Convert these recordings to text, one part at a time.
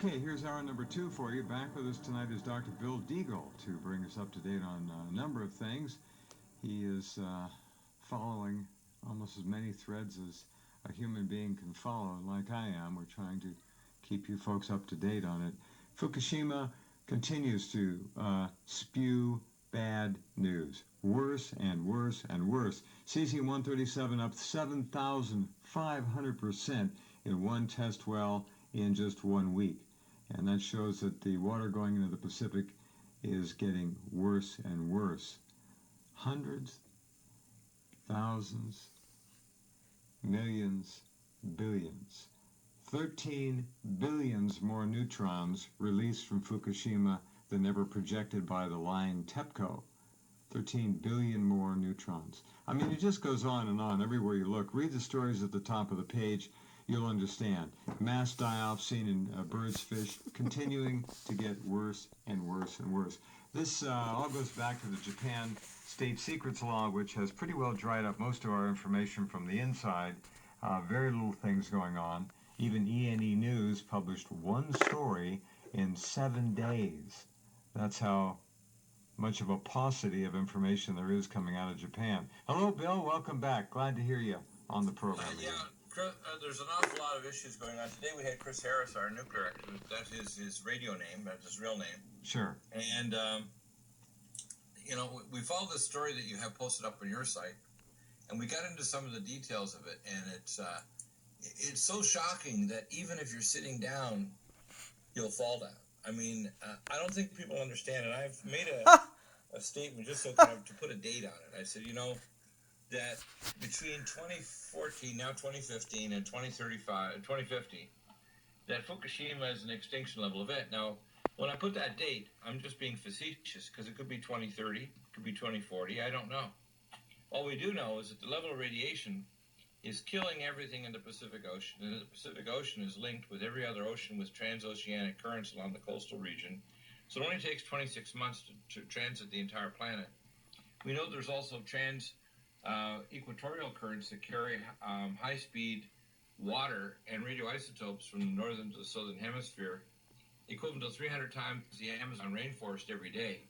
Okay, here's hour number 2 for you. Back with us tonight is Dr. Bill Deagle to bring us up to date on a number of things. He is following almost as many threads as a human being can follow, like I am. We're trying to keep you folks up to date on it. Fukushima continues to spew bad news. Worse and worse and worse. Cesium-137 up 7,500% in one test well in just 1 week. And that shows that the water going into the Pacific is getting worse and worse. Hundreds, thousands, millions, billions. 13 billions more neutrons released from Fukushima than ever projected by the lying TEPCO. 13 billion more neutrons. I mean, it just goes on and on everywhere you look. Read the stories at the top of the page. You'll understand. Mass die-off seen in birds, fish, continuing to get worse and worse and worse. This all goes back to the Japan State Secrets Law, which has pretty well dried up most of our information from the inside. Very little things going on. Even E&E News published one story in 7 days. That's how much of a paucity of information there is coming out of Japan. Hello, Bill. Welcome back. Glad to hear you on the program. There's an awful lot of issues going on. Today we had Chris Harris, our nuclear expert. That's his radio name. That's his real name. Sure. And, we followed this story that you have posted up on your site, and we got into some of the details of it, and it's so shocking that even if you're sitting down, you'll fall down. I mean, I don't think people understand it. I've made a statement just so kind of to put a date on it. I said, that between 2014, now 2015, and 2050, that Fukushima is an extinction level event. Now, when I put that date, I'm just being facetious because it could be 2030, it could be 2040, I don't know. All we do know is that the level of radiation is killing everything in the Pacific Ocean, and the Pacific Ocean is linked with every other ocean with transoceanic currents along the coastal region. So it only takes 26 months to transit the entire planet. We know there's also equatorial currents that carry high-speed water and radioisotopes from the northern to the southern hemisphere, equivalent to 300 times the Amazon rainforest every day.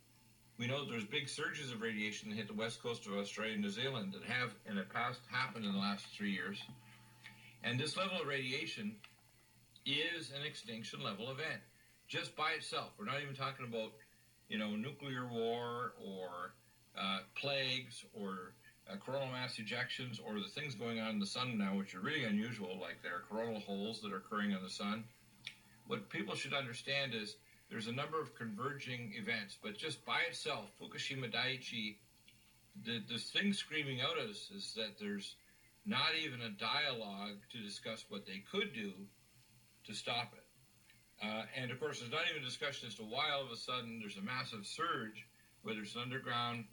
We know there's big surges of radiation that hit the west coast of Australia and New Zealand that have in the past happened in the last 3 years. And this level of radiation is an extinction level event just by itself. We're not even talking about, nuclear war or plagues or coronal mass ejections or the things going on in the sun now, which are really unusual, like there are coronal holes that are occurring on the sun. What people should understand is there's a number of converging events, but just by itself, Fukushima Daiichi, the thing screaming out at us is that there's not even a dialogue to discuss what they could do to stop it. And of course, there's not even a discussion as to why all of a sudden there's a massive surge, whether it's an underground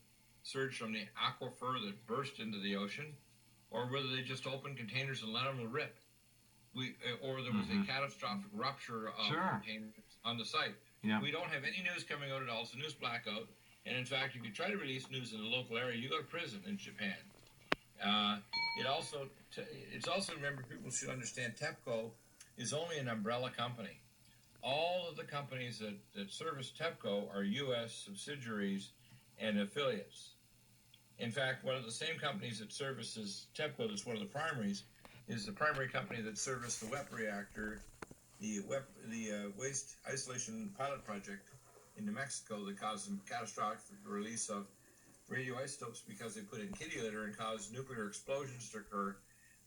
surge from the aquifer that burst into the ocean, or whether they just opened containers and let them rip. Or there was a catastrophic rupture of containers on the site. Yeah. We don't have any news coming out at all. It's a news blackout. And in fact, if you try to release news in the local area, you go to prison in Japan. It's also, remember, people should understand TEPCO is only an umbrella company. All of the companies that service TEPCO are U.S. subsidiaries and affiliates. In fact, one of the same companies that services TEPCO, that's one of the primaries, is the primary company that serviced the WEP reactor, the Waste Isolation Pilot Project in New Mexico that caused a catastrophic release of radioisotopes because they put in kitty litter and caused nuclear explosions to occur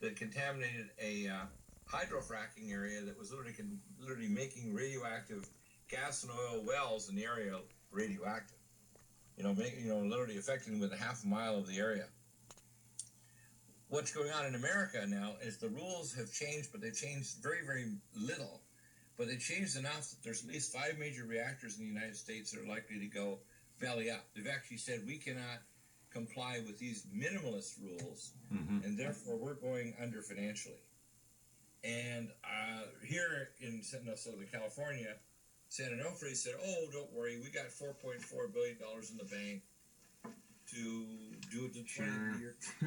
that contaminated a hydrofracking area that was literally making radioactive gas and oil wells in the area radioactive. Literally affecting within half a mile of the area. What's going on in America now is the rules have changed, but they've changed very, very little. But they changed enough that there's at least 5 major reactors in the United States that are likely to go belly up. They've actually said we cannot comply with these minimalist rules, and therefore we're going under financially. And here in Southern California, San Onofre said, "Oh, don't worry, we got $4.4 billion in the bank to do it the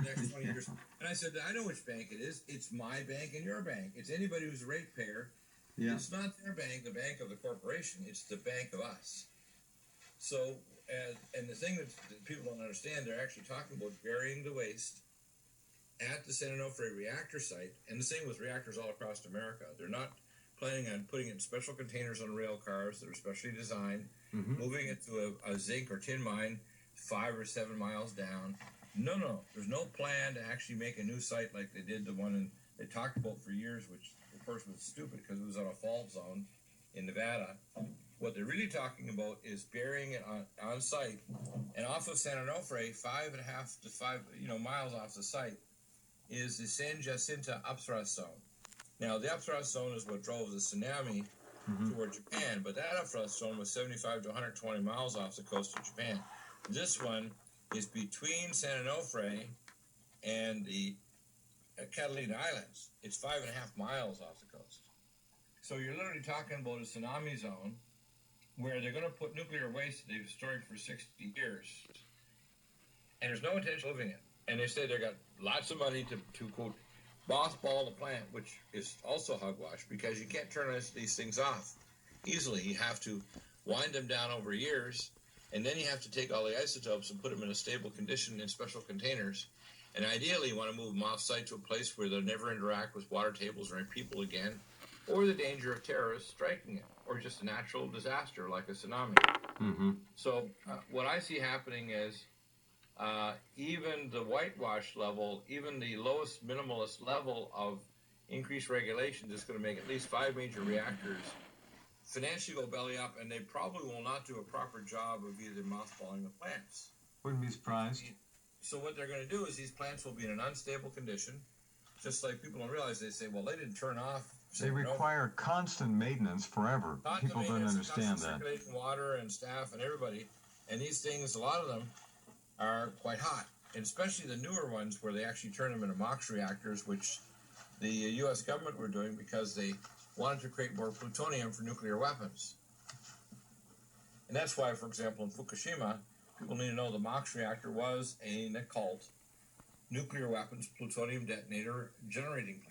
next 20 years." And I said, "I know which bank it is. It's my bank and your bank. It's anybody who's a ratepayer Yeah. It's not their bank, the bank of the corporation. It's the bank of us. So, and the thing that people don't understand, they're actually talking about burying the waste at the San Onofre reactor site, and the same with reactors all across America. They're not planning on putting it in special containers on rail cars that are specially designed, moving it to a zinc or tin mine 5 or 7 miles down. No. There's no plan to actually make a new site like they did the one they talked about for years, which of course was stupid because it was on a fault zone in Nevada. What they're really talking about is burying it on site, and off of San Onofre, 5.5 to 5 miles off the site, is the San Jacinto upthrust zone. Now, the upthrust zone is what drove the tsunami toward Japan, but that upthrust zone was 75 to 120 miles off the coast of Japan. This one is between San Onofre and the Catalina Islands. It's 5.5 miles off the coast. So you're literally talking about a tsunami zone where they're going to put nuclear waste that they've stored for 60 years, and there's no intention of living it. And they say they got lots of money to quote, mothball the plant, which is also hogwash because you can't turn these things off easily. You have to wind them down over years, and then you have to take all the isotopes and put them in a stable condition in special containers. And ideally, you want to move them off-site to a place where they'll never interact with water tables or people again, or the danger of terrorists striking it, or just a natural disaster like a tsunami. So what I see happening is even the whitewash level, even the lowest minimalist level of increased regulation is going to make at least 5 major reactors financially go belly up, and they probably will not do a proper job of either mothballing the plants. Wouldn't be surprised. So what they're going to do is these plants will be in an unstable condition, just like people don't realize. They say, well, they didn't turn off. They require constant maintenance forever. People don't understand that. Circulating water and staff and everybody. And these things, a lot of them, are quite hot. And especially the newer ones where they actually turn them into MOX reactors, which the U.S. government were doing because they wanted to create more plutonium for nuclear weapons. And that's why, for example, in Fukushima, people need to know the MOX reactor was an occult nuclear weapons plutonium detonator generating plant.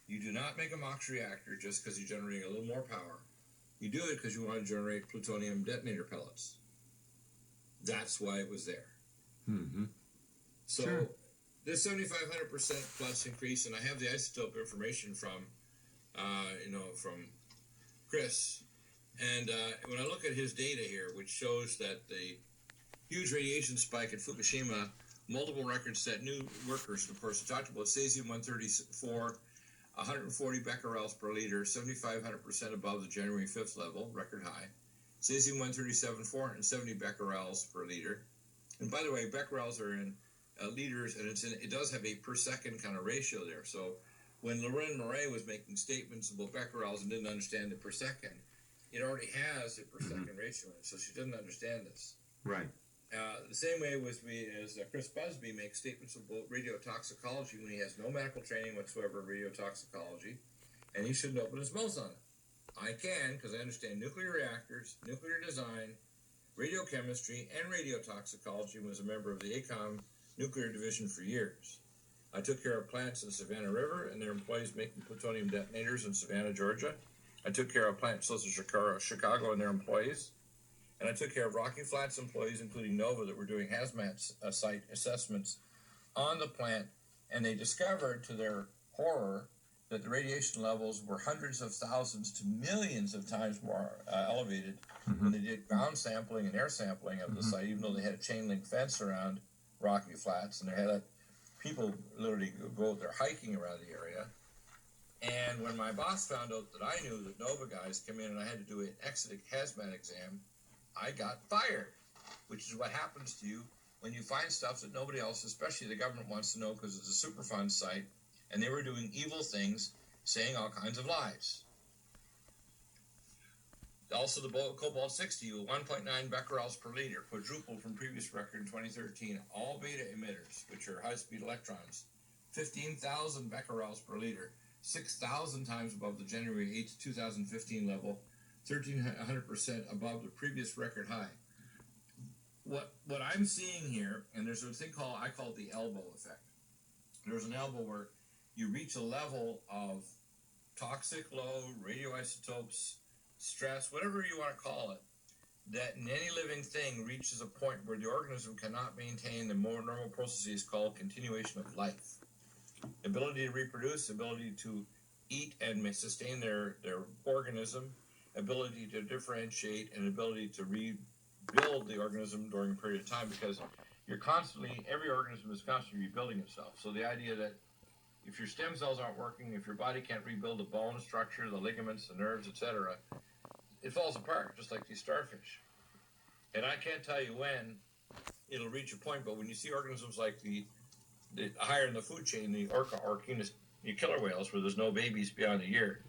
You do not make a MOX reactor just because you're generating a little more power. You do it because you want to generate plutonium detonator pellets. That's why it was there. So Sure. this 7,500% plus increase, and I have the isotope information from Chris. And when I look at his data here, which shows that the huge radiation spike at Fukushima, multiple records set new workers. Of course, we talked about cesium-134, 140 becquerels per liter, 7,500% above the January 5th level, record high. Cesium-137, 470 becquerels per liter. And by the way, becquerels are in liters, and it does have a per second kind of ratio there. So when Lorraine Murray was making statements about becquerels and didn't understand the per second, it already has a per second ratio in it, so she didn't understand this. Right. The same way as Chris Busby makes statements about radiotoxicology when he has no medical training whatsoever in radiotoxicology, and he shouldn't open his mouth on it. I can, because I understand nuclear reactors, nuclear design, radiochemistry, and radiotoxicology, and was a member of the ACOM nuclear division for years. I took care of plants in Savannah River and their employees making plutonium detonators in Savannah, Georgia. I took care of plants close to Chicago and their employees. And I took care of Rocky Flats employees, including Nova, that were doing hazmat site assessments on the plant. And they discovered, to their horror, that the radiation levels were hundreds of thousands to millions of times more elevated when they did ground sampling and air sampling of the site, even though they had a chain link fence around Rocky Flats. And they had people literally go out there hiking around the area. And when my boss found out that I knew that Nova guys come in and I had to do an exit hazmat exam, I got fired, which is what happens to you when you find stuff that nobody else, especially the government, wants to know because it's a Superfund site, and they were doing evil things, saying all kinds of lies. Also, the cobalt-60 with 1.9 becquerels per liter, quadrupled from previous record in 2013. All beta emitters, which are high-speed electrons, 15,000 becquerels per liter, 6,000 times above the January 8, 2015 level, 1,300% above the previous record high. What I'm seeing here, and there's a thing I call the elbow effect. There's an elbow where you reach a level of toxic load, radioisotopes, stress, whatever you want to call it, that in any living thing reaches a point where the organism cannot maintain the more normal processes called continuation of life. Ability to reproduce, ability to eat and sustain their organism, ability to differentiate, and ability to rebuild the organism during a period of time, because every organism is constantly rebuilding itself. So the idea that if your stem cells aren't working, if your body can't rebuild the bone structure, the ligaments, the nerves, etc., it falls apart, just like these starfish. And I can't tell you when it'll reach a point, but when you see organisms like the higher in the food chain, the Orcinus, the killer whales, where there's no babies beyond a year,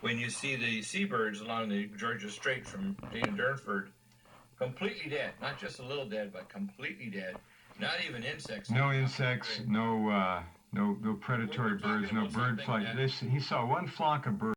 when you see the seabirds along the Georgia Strait from Dana Durnford, completely dead, not just a little dead, but completely dead, not even insects. No insects, no predatory birds, no bird flight. He saw one flock of birds.